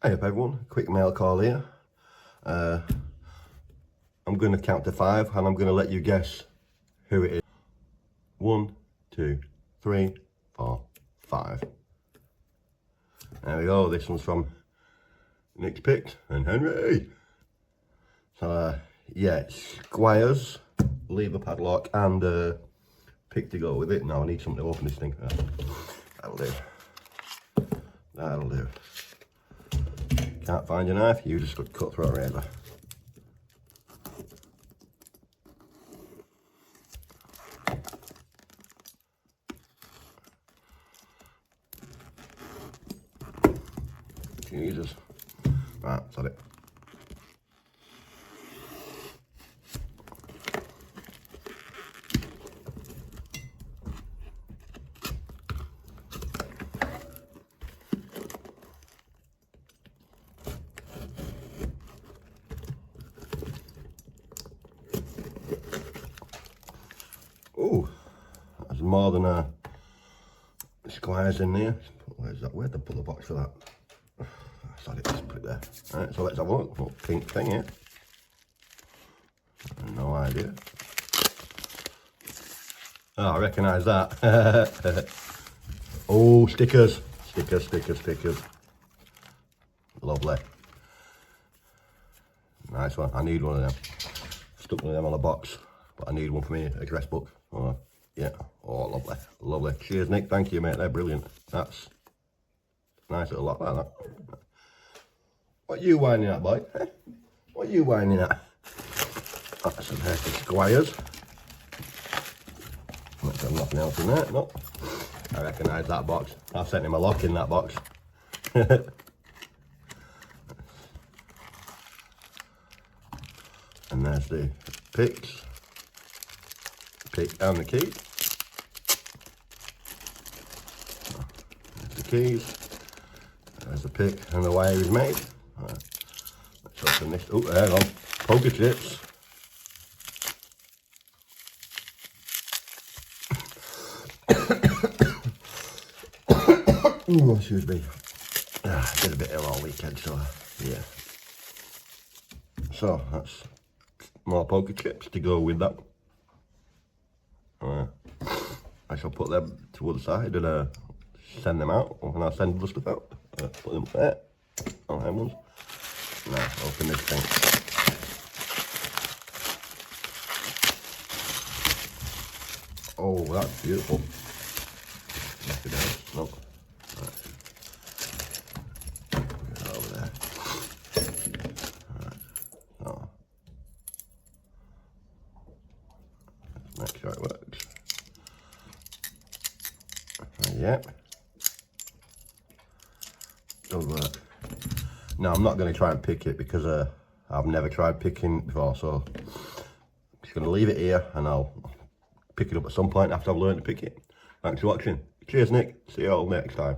Hey up everyone, quick mail call here. I'm going to count to 5 and I'm going to let you guess who it is. 1, 2, 3, 4, 5. There we go, this one's from Nick's Picks and Henry. So yeah, Squires, lever padlock and pick to go with it. Now I need something to open this thing. That'll do. That'll do. Can't find your knife, you just got cut through a razor. Jesus. Right, that's it. Oh, there's more than a Squires in there. Where's that? Where'd they put the box for that? Sorry, just put it there. Alright, so let's have a look. What pink thing here? No idea. Oh, I recognise that. Oh, stickers. Stickers. Lovely. Nice one. I need one of them. Stuck one of them on a box, but I need one for me, address book. Oh, yeah. Oh, lovely. Lovely. Cheers, Nick. Thank you, mate. They're brilliant. That's a nice little lot like that. What you whining at, boy? Eh? What you whining at? That's some hefty Squires. There's nothing else in there. No. I recognise that box. I've sent him a lock in that box. And there's the picks. Pick and the key. There's the keys. There's the pick and the wire is made. Right. Let's open this. Oh, hang on. Poker chips. Ooh, excuse me. Did a bit ill all weekend, so yeah. So that's more poker chips to go with that. I shall put them to the side and send them out, and I'll send the stuff out. Put them there. On them ones. Now open this thing. Oh, that's beautiful. Yes, it is. Look. Right. Put it over there. Right. So. Let's make sure it works. Yep. Does work. Now I'm not going to try and pick it because I've never tried picking before, so I'm just going to leave it here and I'll pick it up at some point after I've learned to pick it. Thanks for watching. Cheers, Nick. See you all next time.